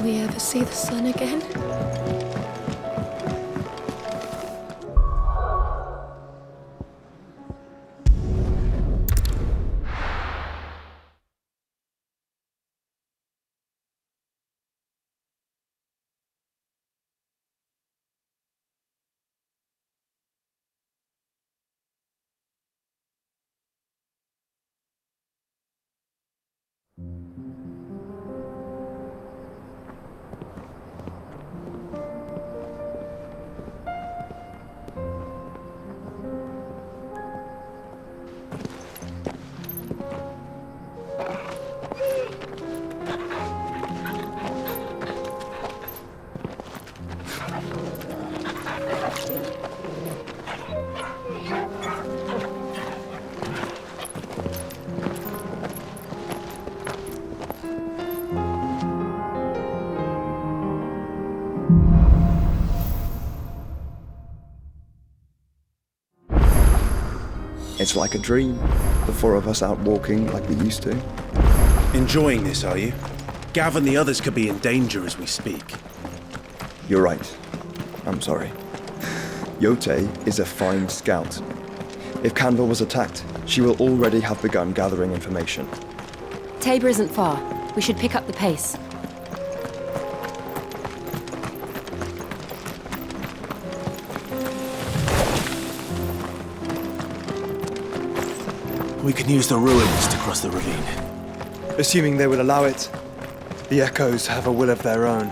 we ever see the sun again? It's like a dream, the four of us out walking like we used to. Enjoying this, are you? Gav and the others could be in danger as we speak. You're right. I'm sorry. Yote is a fine scout. If Canville was attacked, she will already have begun gathering information. Tabor isn't far. We should pick up the pace. We can use the ruins to cross the ravine. Assuming they will allow it, the Echoes have a will of their own.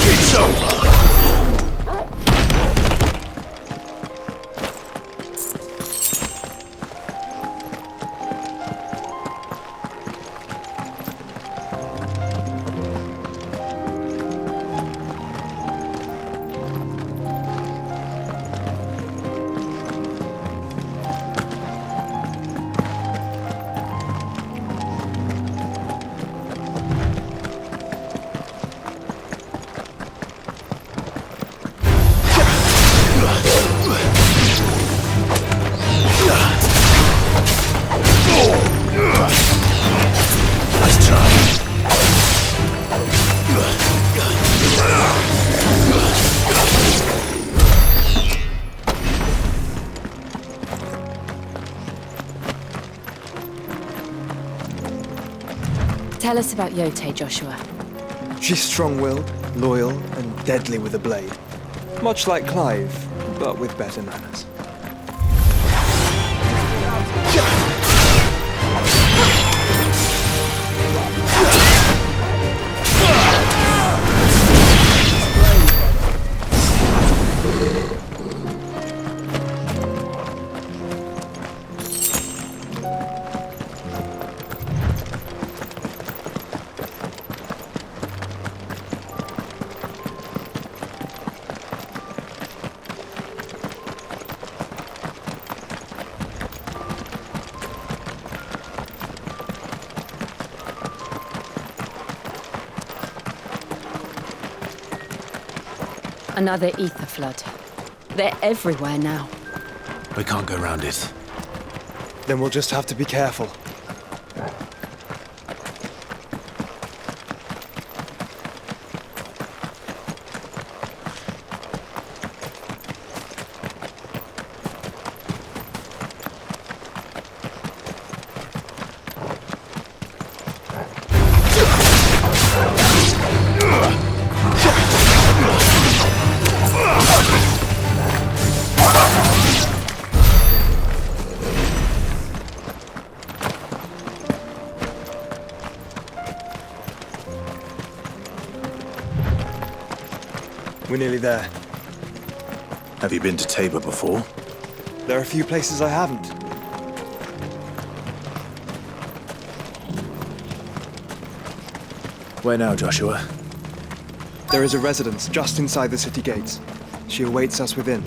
It's over! Tell us about Yote, Joshua. She's strong-willed, loyal, and deadly with a blade. Much like Clive, but with better manners. Another ether flood. They're everywhere now. We can't go around it. Then we'll just have to be careful. We're nearly there. Have you been to Tabor before? There are a few places I haven't. Where now, Joshua? There is a residence just inside the city gates. She awaits us within.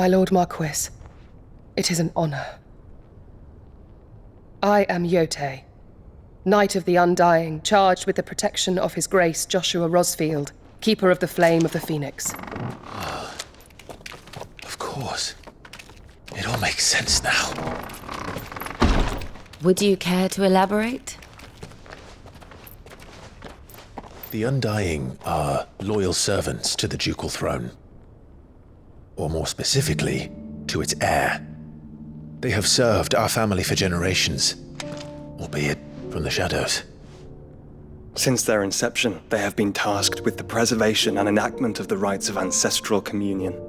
My Lord Marquis, it is an honor. I am Yotei, Knight of the Undying, charged with the protection of His Grace Joshua Rosfield, Keeper of the Flame of the Phoenix. Of course. It all makes sense now. Would you care to elaborate? The Undying are loyal servants to the ducal throne. Or more specifically, to its heir. They have served our family for generations, albeit from the shadows. Since their inception, they have been tasked with the preservation and enactment of the rites of ancestral communion.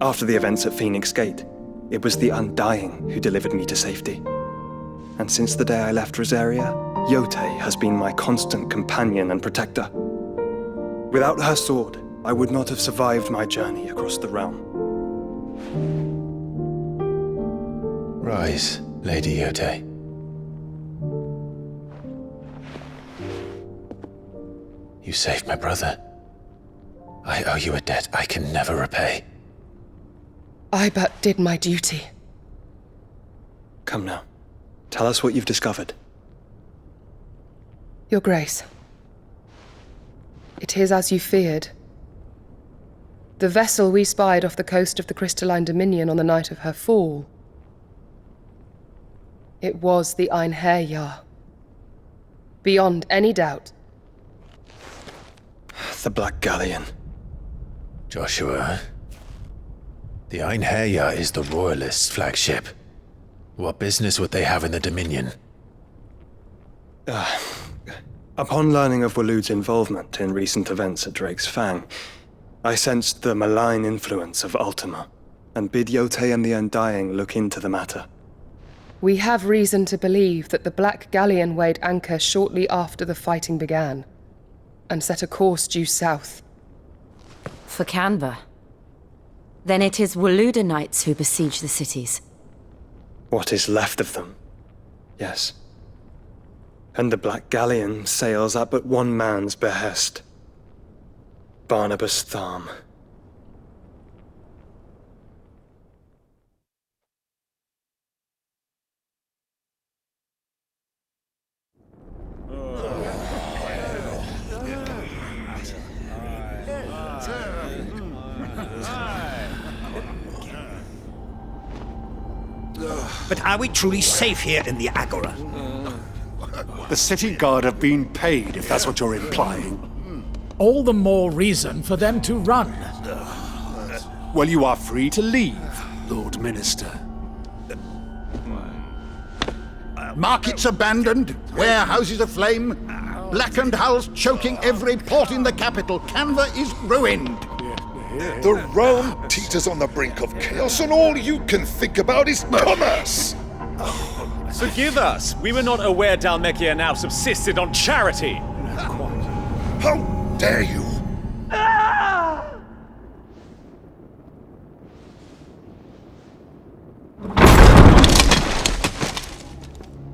After the events at Phoenix Gate, it was the Undying who delivered me to safety. And since the day I left Rosaria, Yotei has been my constant companion and protector. Without her sword, I would not have survived my journey across the realm. Rise, Lady Yotei. You saved my brother. I owe you a debt I can never repay. I but did my duty. Come now. Tell us what you've discovered. Your Grace. It is as you feared. The vessel we spied off the coast of the Crystalline Dominion on the night of her fall. It was the Einherjar. Beyond any doubt. The Black Galleon. Joshua, the Einherjar is the Royalists' flagship. What business would they have in the Dominion? Upon learning of Waloed's involvement in recent events at Drake's Fang, I sensed the malign influence of Ultima, and bid Yotei and the Undying look into the matter. We have reason to believe that the Black Galleon weighed anchor shortly after the fighting began, and set a course due south. For Canva. Then it is Waloed Knights who besiege the cities. What is left of them, yes. And the Black Galleon sails at but one man's behest. Barnabas Tharm. But are we truly safe here in the Agora? The city guard have been paid, if that's what you're implying. All the more reason for them to run. Well, you are free to leave, Lord Minister. Markets abandoned, warehouses aflame, blackened hulls choking every port in the capital. Canva is ruined. The realm teeters on the brink of chaos, and all you can think about is commerce! Forgive us! We were not aware Dhalmekia now subsisted on charity! How dare you!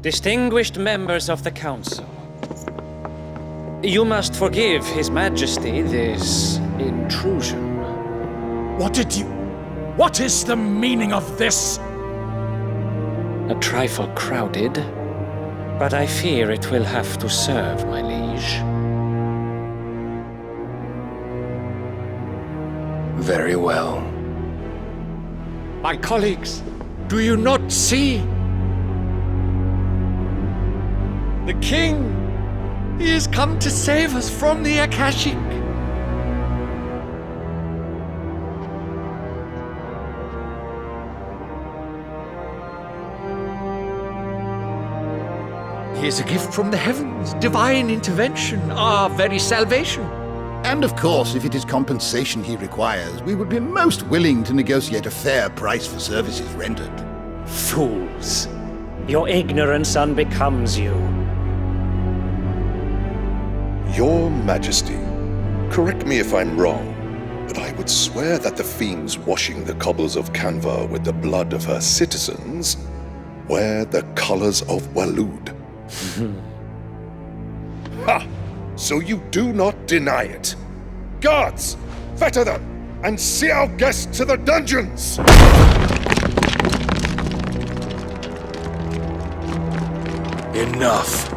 Distinguished members of the Council, you must forgive His Majesty this intrusion. What is the meaning of this? A trifle crowded, but I fear it will have to serve, my liege. Very well. My colleagues, do you not see? The King! He has come to save us from the Akashic! He is a gift from the heavens, divine intervention, our very salvation. And of course, if it is compensation he requires, we would be most willing to negotiate a fair price for services rendered. Fools! Your ignorance unbecomes you. Your Majesty, correct me if I'm wrong, but I would swear that the fiends washing the cobbles of Canva with the blood of her citizens wear the colors of Waloed. Ha! So you do not deny it. Guards, fetter them! and see our guests to the dungeons! Enough.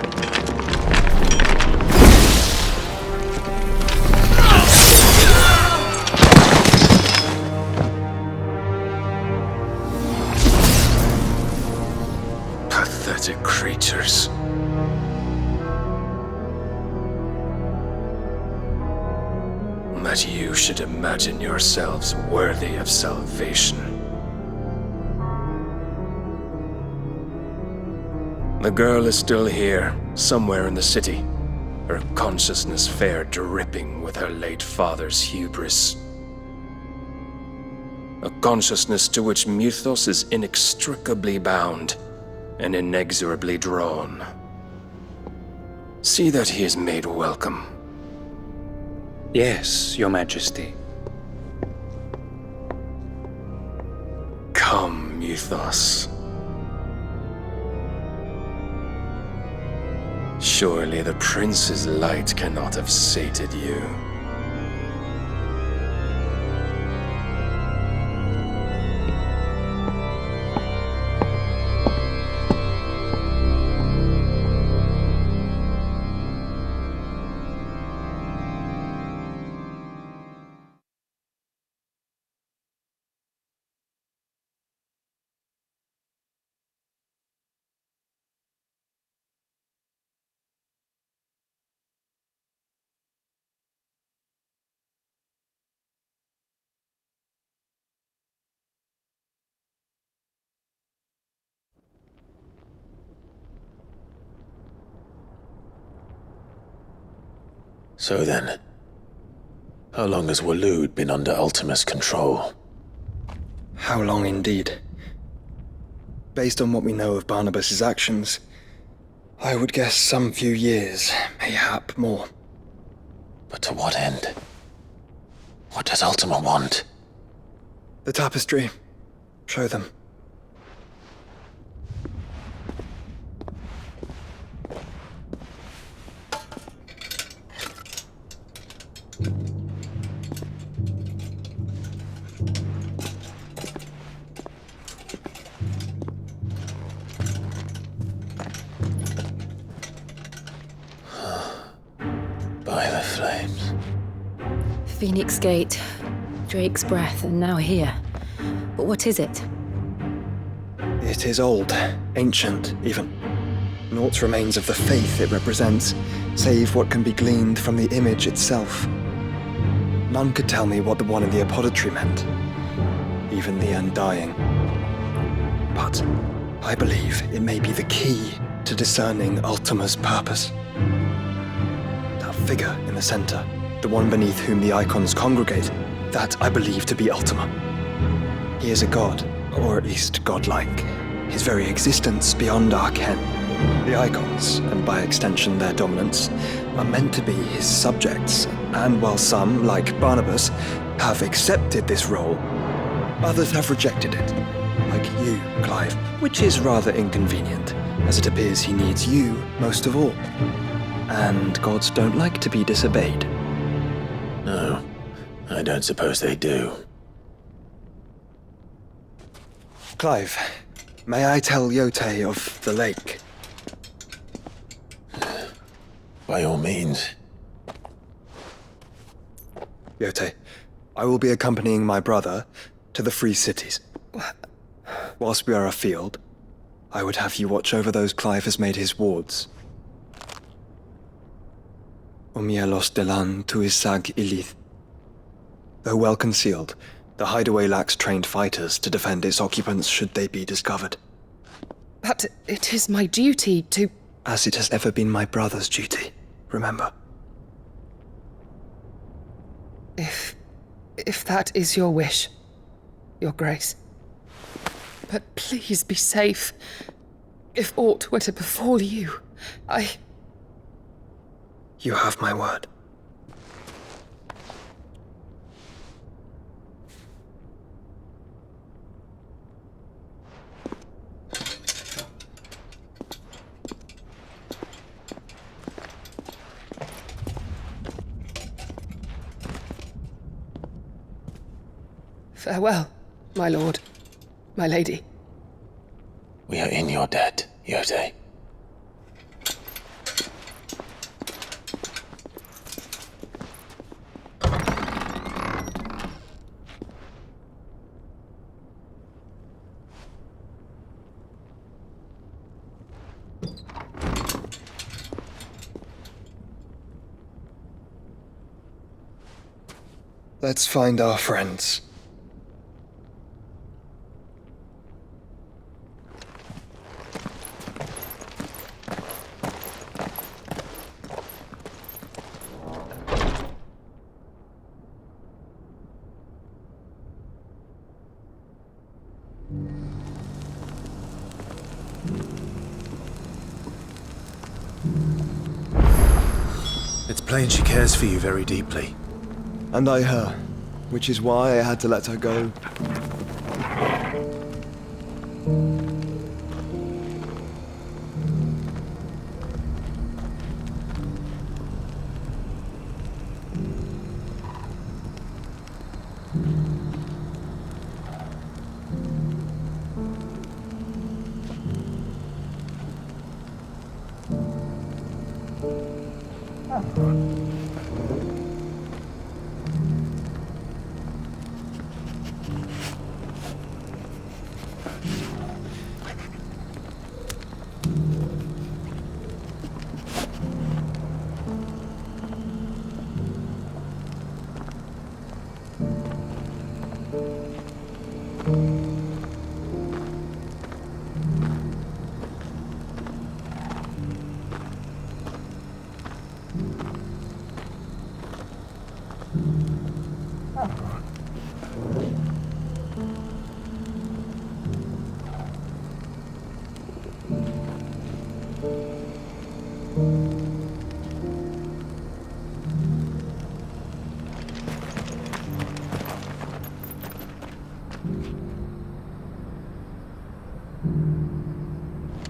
Pathetic creatures. That you should imagine yourselves worthy of salvation. The girl is still here, somewhere in the city, her consciousness fair dripping with her late father's hubris. A consciousness to which Mythos is inextricably bound and inexorably drawn. See that he is made welcome. Yes, Your Majesty. Come, Mythos. Surely the prince's light cannot have sated you. So then, how long has Waloed been under Ultima's control? How long indeed? Based on what we know of Barnabas's actions, I would guess some few years, mayhap more. But to what end? What does Ultima want? The tapestry. Show them. By the flames. Phoenix Gate, Drake's Breath, and now here. But what is it? It is old, ancient, even. Naught remains of the faith it represents, save what can be gleaned from the image itself. None could tell me what the one in the apothecary meant, even the Undying. But I believe it may be the key to discerning Ultima's purpose. That figure in the center, the one beneath whom the icons congregate, that I believe to be Ultima. He is a god, or at least godlike, his very existence beyond our ken. The icons, and by extension their dominance, are meant to be his subjects, and while some, like Barnabas, have accepted this role, others have rejected it, like you, Clive, which is rather inconvenient, as it appears he needs you most of all. And gods don't like to be disobeyed. No, I don't suppose they do. Clive, may I tell Yote of the lake? By all means. Yote, I will be accompanying my brother to the Free Cities. Whilst we are afield, I would have you watch over those Clive has made his wards. Omielos delan tuisag ilith. Though well concealed, the hideaway lacks trained fighters to defend its occupants should they be discovered. But it is my duty to... As it has ever been my brother's duty, remember. If that is your wish, Your Grace. But please be safe. If aught were to befall you, You have my word. Farewell, my lord, my lady. We are in your debt, Yotei. Let's find our friends. It's plain she cares for you very deeply. And I her, which is why I had to let her go.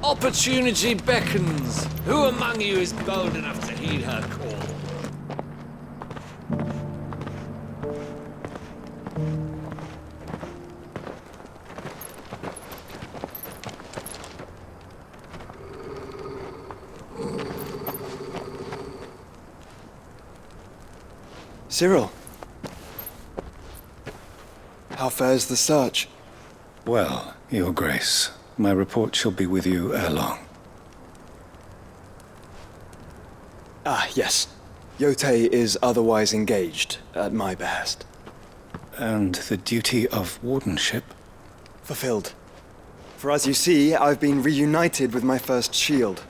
Opportunity beckons. Who among you is bold enough to heed her call? Cyril. How fares the search? Well, Your Grace, my report shall be with you ere long. Ah, yes. Yotei is otherwise engaged, at my behest. And the duty of wardenship? Fulfilled. For as you see, I've been reunited with my first shield.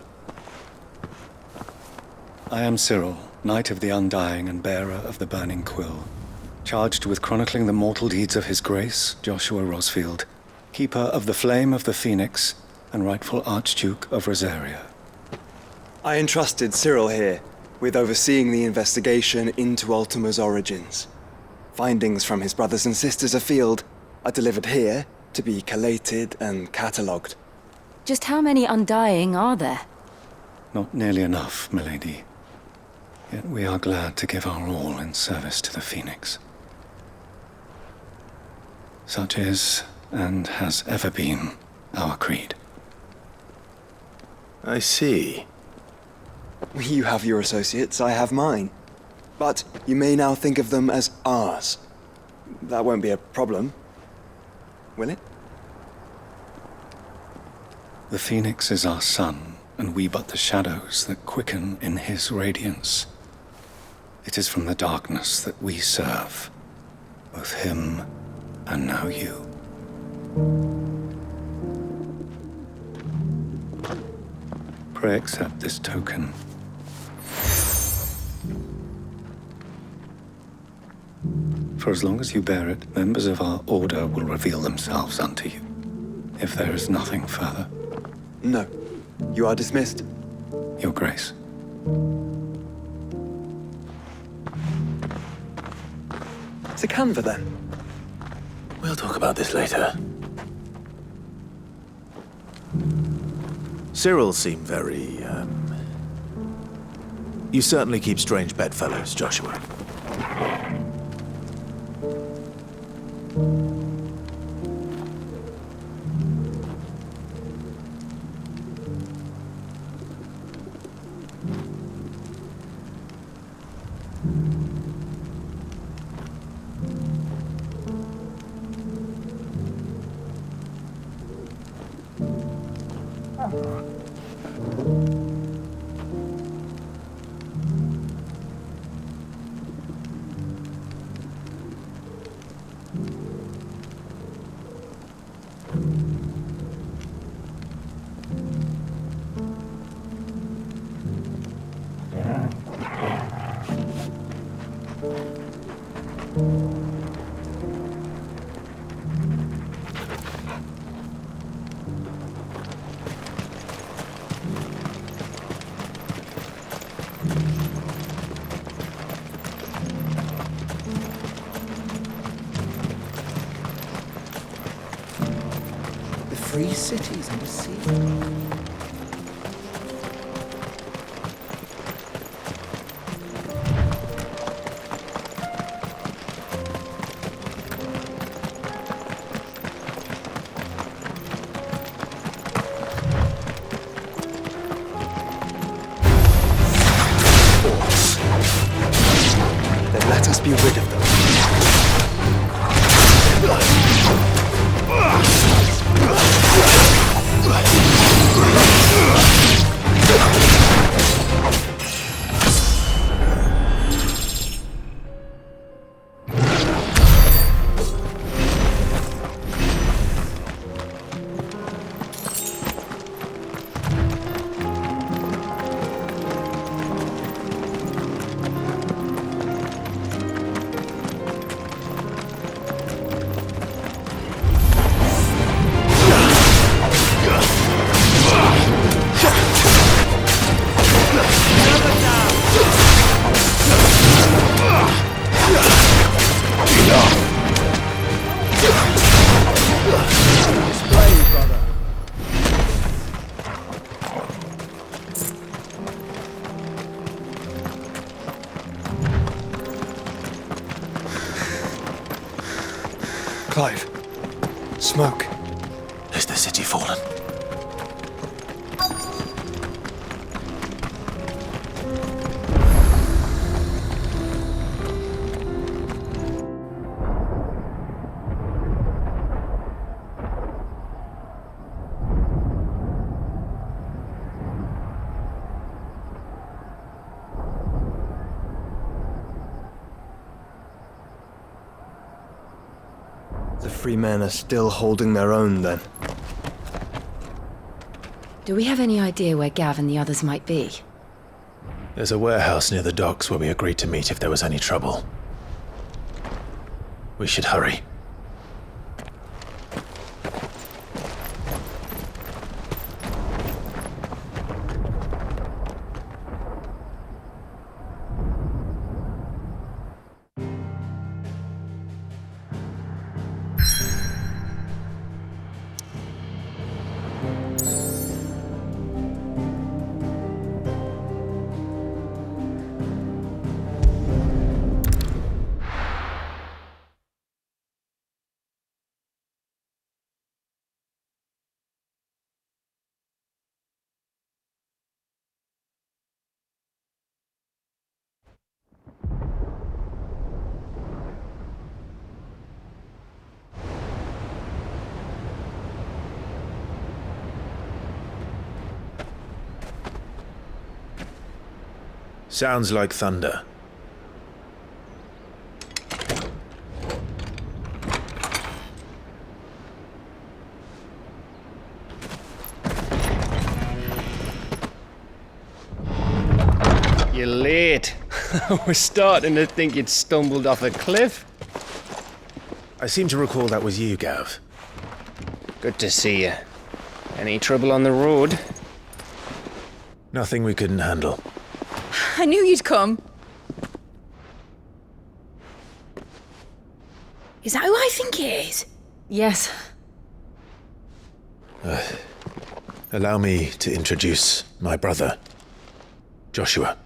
I am Cyril, Knight of the Undying and bearer of the Burning Quill, charged with chronicling the mortal deeds of His Grace, Joshua Rosfield, Keeper of the Flame of the Phoenix, and rightful Archduke of Rosaria. I entrusted Cyril here with overseeing the investigation into Ultima's origins. Findings from his brothers and sisters afield are delivered here to be collated and catalogued. Just how many Undying are there? Not nearly enough, milady. Yet we are glad to give our all in service to the Phoenix. Such is, and has ever been, our creed. I see. You have your associates, I have mine. But you may now think of them as ours. That won't be a problem, will it? The Phoenix is our sun, and we but the shadows that quicken in his radiance. It is from the darkness that we serve, both him and now you. Pray accept this token. For as long as you bear it, members of our order will reveal themselves unto you, if there is nothing further. No. You are dismissed. Your Grace. To Canva, then. We'll talk about this later. Cyril seemed very, You certainly keep strange bedfellows, Joshua. Free cities and a sea. Then let us be rid of them. Clive. Smoke. Has the city fallen? The free men are still holding their own, then. Do we have any idea where Gav and the others might be? There's a warehouse near the docks where we agreed to meet if there was any trouble. We should hurry. Sounds like thunder. You're late. We're starting to think you'd stumbled off a cliff. I seem to recall that was you, Gav. Good to see you. Any trouble on the road? Nothing we couldn't handle. I knew you'd come. Is that who I think it is? Yes. Allow me to introduce my brother, Joshua.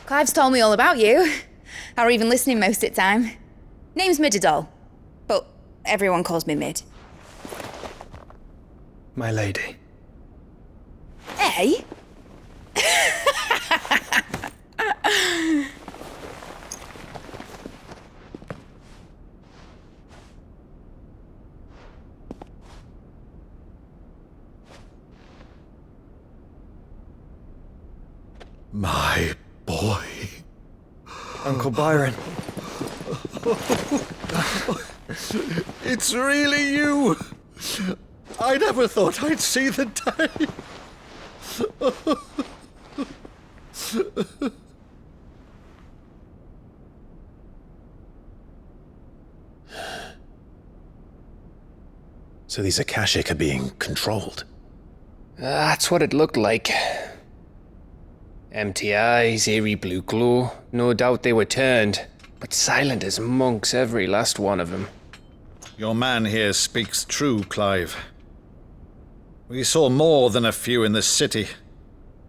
Clive's told me all about you. Or even listening most of the time. Name's Midadol, but everyone calls me Mid. My lady. Eh? My boy. Uncle Byron. It's really you. I never thought I'd see the day. So these Akashic are being controlled? That's what it looked like. Empty eyes, eerie blue glow. No doubt they were turned, but silent as monks, every last one of them. Your man here speaks true, Clive. We saw more than a few in the city.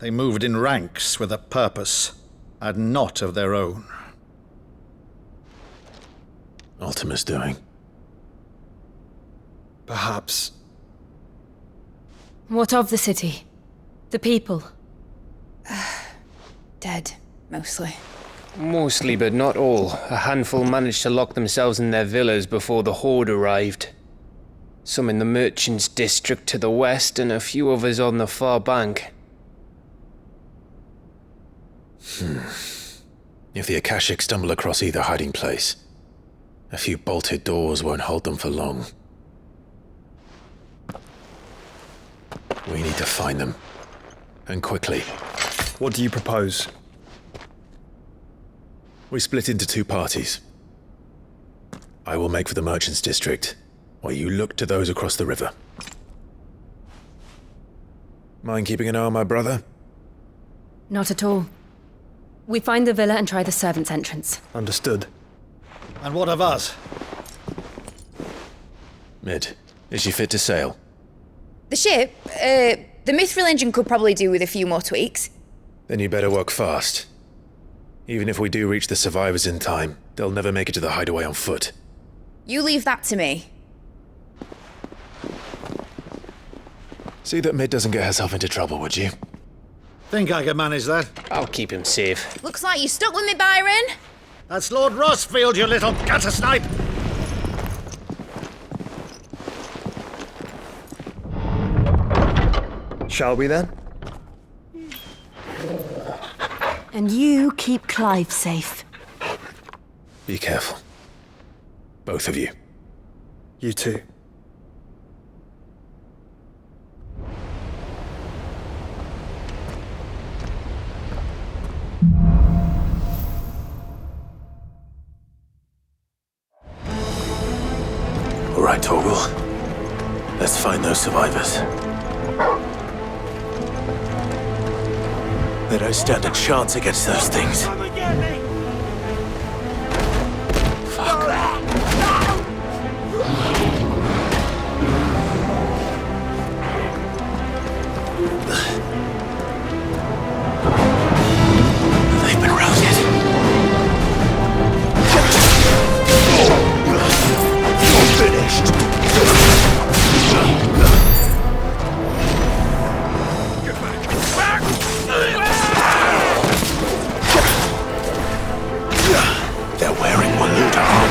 They moved in ranks with a purpose, and not of their own. Ultima's doing. Perhaps. What of the city? The people? Dead, mostly. Mostly, but not all. A handful managed to lock themselves in their villas before the Horde arrived. Some in the Merchants' District to the west, and a few others on the far bank. If the Akashic stumble across either hiding place, a few bolted doors won't hold them for long. We need to find them. And quickly. What do you propose? We split into two parties. I will make for the Merchants' District, while you look to those across the river. Mind keeping an eye on my brother? Not at all. We find the villa and try the servants' entrance. Understood. And what of us? Mid, is she fit to sail? The ship, the Mithril engine could probably do with a few more tweaks. Then you better work fast. Even if we do reach the survivors in time, they'll never make it to the hideaway on foot. You leave that to me. See that Mid doesn't get herself into trouble, would you? Think I can manage that? I'll keep him safe. Looks like you stuck with me, Byron. That's Lord Rossfield, you little gutter snipe! Shall we then? And you keep Clive safe. Be careful. Both of you. You too. All right, Torgal. Let's find those survivors. They don't stand a chance against those things. Fuck. They've been routed. You're finished. They're wearing Waloed armor.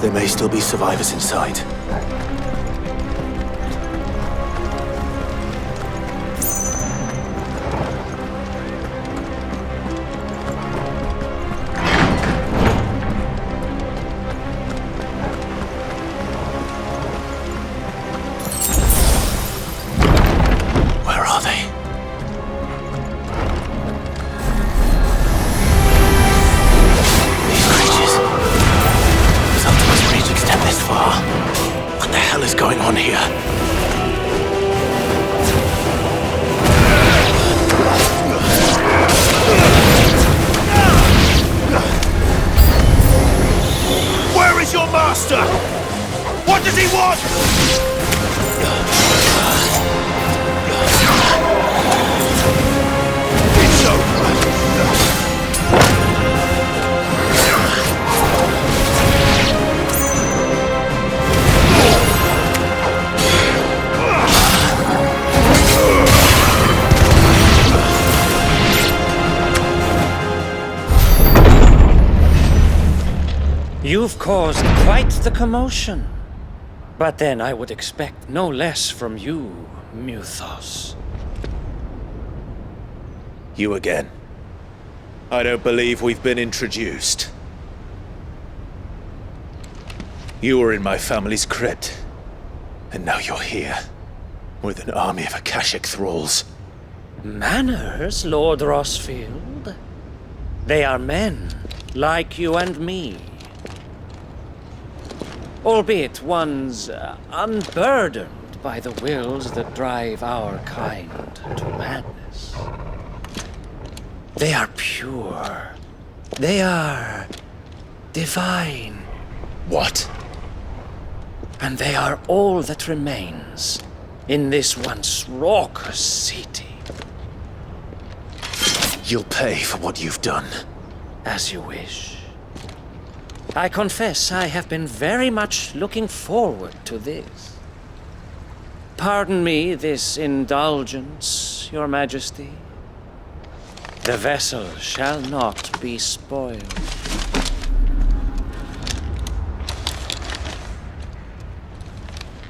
There may still be survivors inside. Where are they? These creatures. Zaltima's reach extend this far. What the hell is going on here? Where is your master? What does he want? It's over. You've caused quite the commotion. But then I would expect no less from you, Muthos. You again. I don't believe we've been introduced. You were in my family's crypt, and now you're here, with an army of Akashic thralls. Manners, Lord Rosfield? They are men, like you and me. Albeit ones unburdened by the wills that drive our kind to madness. They are pure. They are divine. What? And they are all that remains in this once raucous city. You'll pay for what you've done. As you wish. I confess I have been very much looking forward to this. Pardon me this indulgence, Your Majesty. The vessel shall not be spoiled.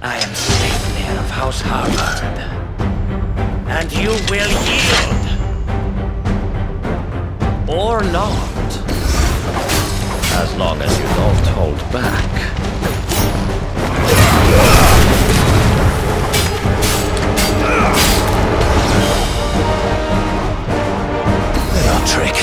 I am Sleipnir of House Harvard, and you will yield. Or not. As long as you don't hold back. Little trick.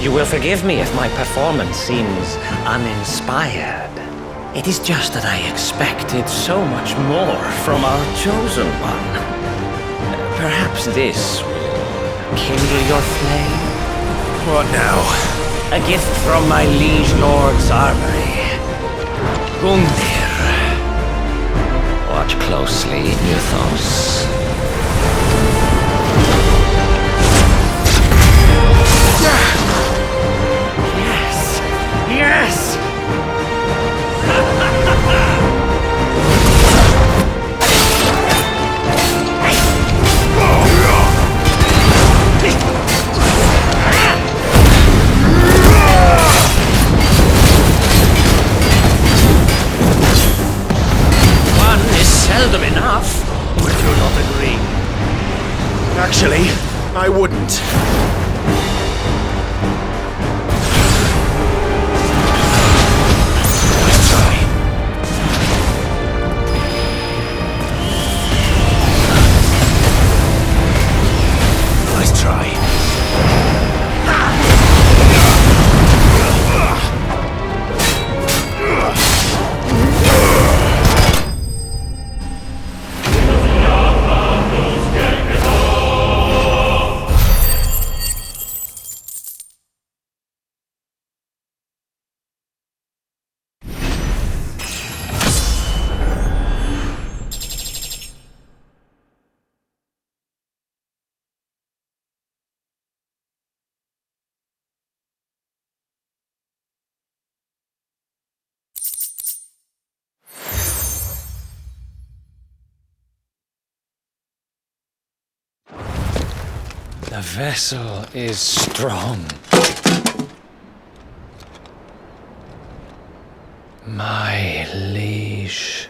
You will forgive me if my performance seems uninspired. It is just that I expected so much more from our chosen one. Perhaps this will kindle your flame? What now? A gift from my liege lord's armory. Gungnir. Watch closely, Muthos. Yes! Yes! One is seldom enough. Would you not agree? Actually, I wouldn't. The vessel is strong. My liege.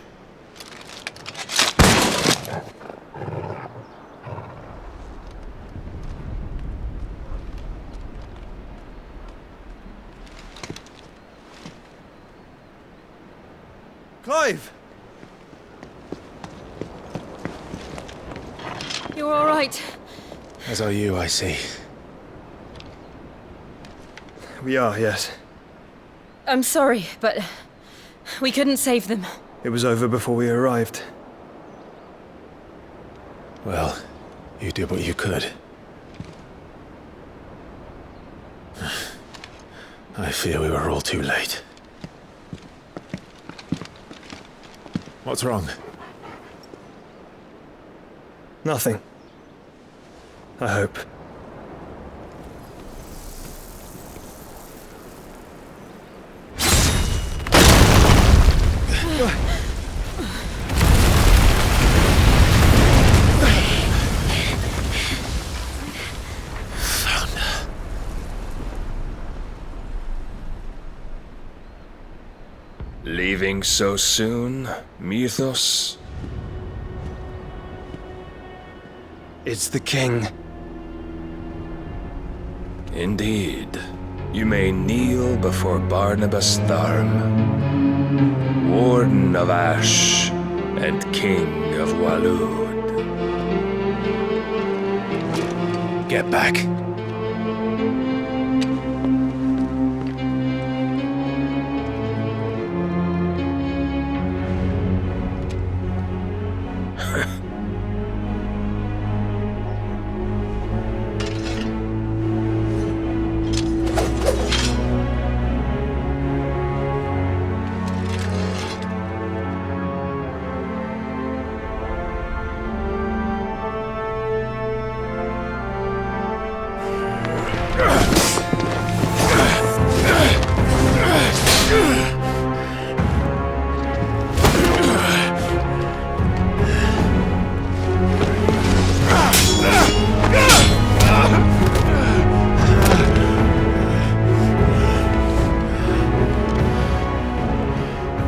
Clive! You're all right. As are you, I see. We are, yes. I'm sorry, but we couldn't save them. It was over before we arrived. Well, you did what you could. I fear we were all too late. What's wrong? Nothing. I hope. Leaving so soon, Mythos? It's the king. Indeed. You may kneel before Barnabas Tharm, Warden of Ash and King of Waloed. Get back.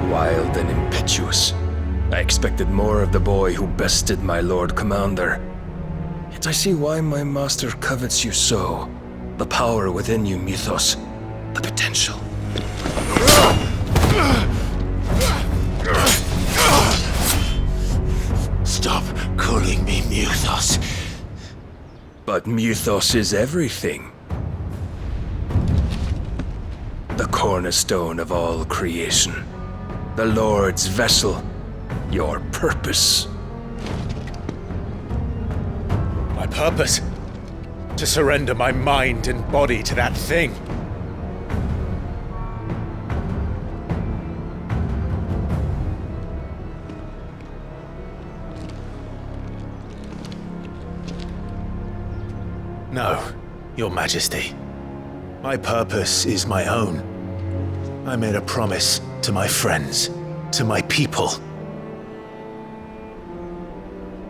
Wild and impetuous. I expected more of the boy who bested my Lord Commander. Yet I see why my master covets you so. The power within you, Mythos. The potential. Stop calling me Mythos. But Mythos is everything. The cornerstone of all creation. The Lord's vessel. Your purpose. My purpose? To surrender my mind and body to that thing. No, Your Majesty. My purpose is my own. I made a promise to my friends, to my people.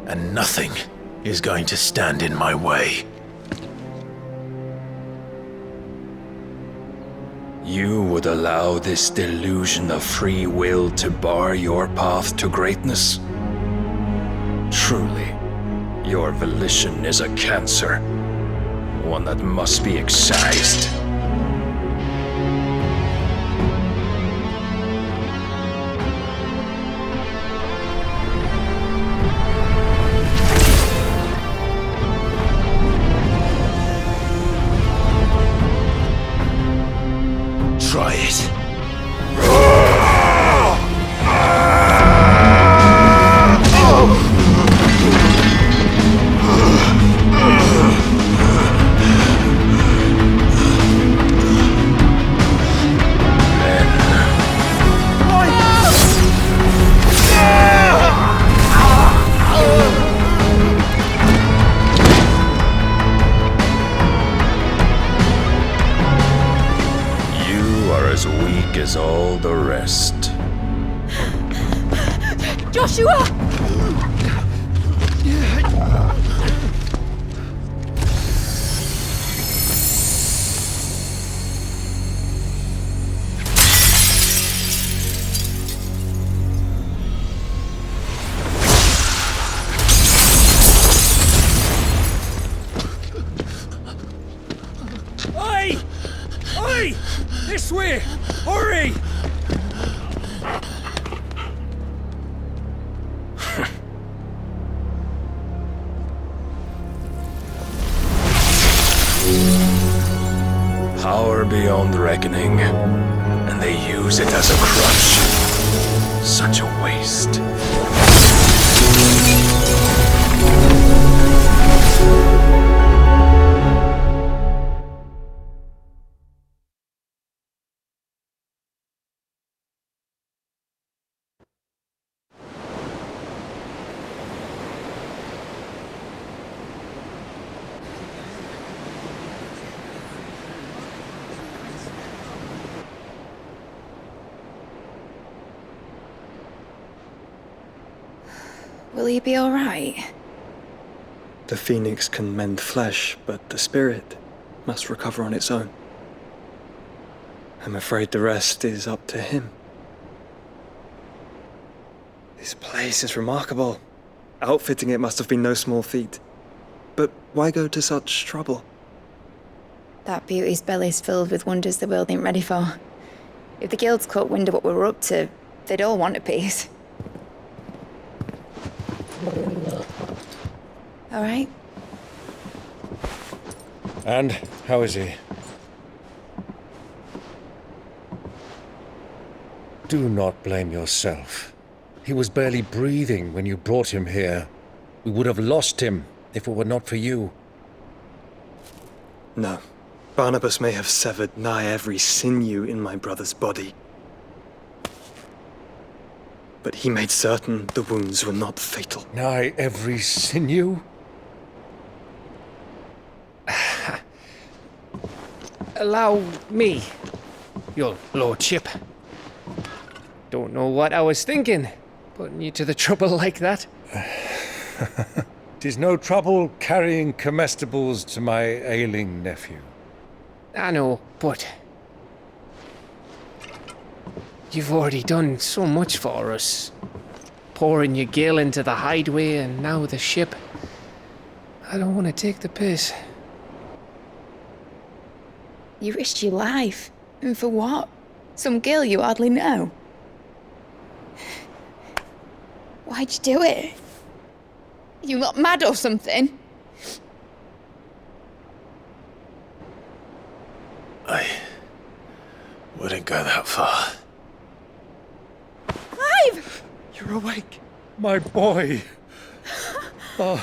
And nothing is going to stand in my way. You would allow this delusion of free will to bar your path to greatness? Truly, your volition is a cancer. One that must be excised. Try it. As weak as all the rest. Joshua! This way! Hurry! Power beyond reckoning, and they use it as a crutch. Such a waste. Will he be alright? The phoenix can mend flesh, but the spirit must recover on its own. I'm afraid the rest is up to him. This place is remarkable. Outfitting it must have been no small feat. But why go to such trouble? That beauty's belly's filled with wonders the world ain't ready for. If the guilds caught wind of what we were up to, they'd all want a piece. All right? And how is he? Do not blame yourself. He was barely breathing when you brought him here. We would have lost him if it were not for you. No. Barnabas may have severed nigh every sinew in my brother's body. But he made certain the wounds were not fatal. Nigh every sinew? Allow me, your lordship. Don't know what I was thinking, putting you to the trouble like that. 'Tis no trouble carrying comestibles to my ailing nephew. I know, but you've already done so much for us. Pouring your gale into the hideaway and now the ship. I don't want to take the piss. You risked your life. And for what? Some girl you hardly know. Why'd you do it? You not mad or something? I wouldn't go that far. Clive! You're awake. My boy. Oh.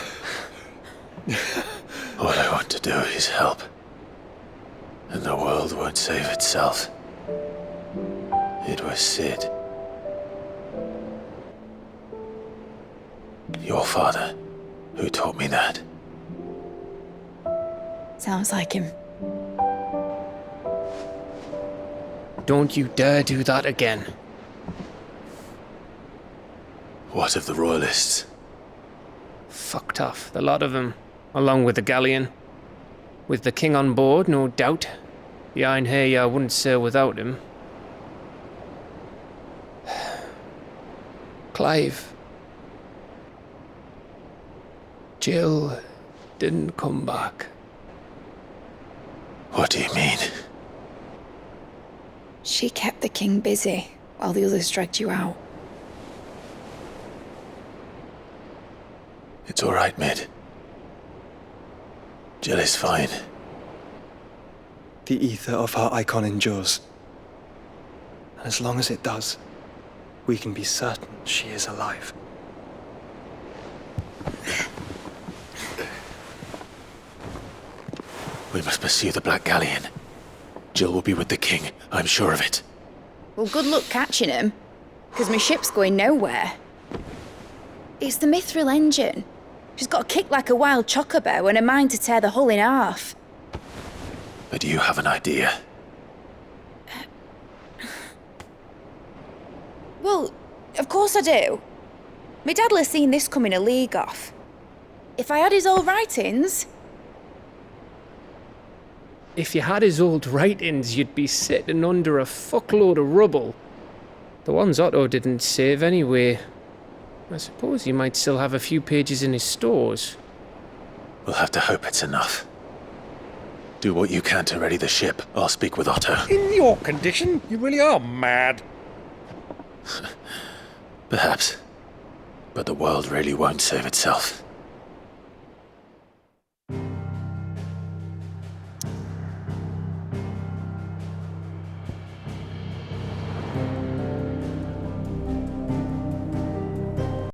All I want to do is help. And the world won't save itself. It was Sid. Your father, who taught me that. Sounds like him. Don't you dare do that again. What of the Royalists? Fucked off, the lot of them, along with the galleon. With the king on board, no doubt. Behind here, I wouldn't sail without him. Clive. Jill didn't come back. What do you mean? She kept the king busy while the others dragged you out. It's all right, Mid. Jill is fine. The ether of her icon endures. And as long as it does, we can be certain she is alive. We must pursue the Black Galleon. Jill will be with the king, I'm sure of it. Well, good luck catching him, because my ship's going nowhere. It's the Mithril engine. She's got a kick like a wild chocobo and a mind to tear the hull in half. But you have an idea. Well, of course I do. My dad'll have seen this coming a league off. If I had his old writings... If you had his old writings, you'd be sitting under a fuckload of rubble. The ones Otto didn't save anyway. I suppose he might still have a few pages in his stores. We'll have to hope it's enough. Do what you can to ready the ship. I'll speak with Otto. In your condition, you really are mad. Perhaps. But the world really won't save itself.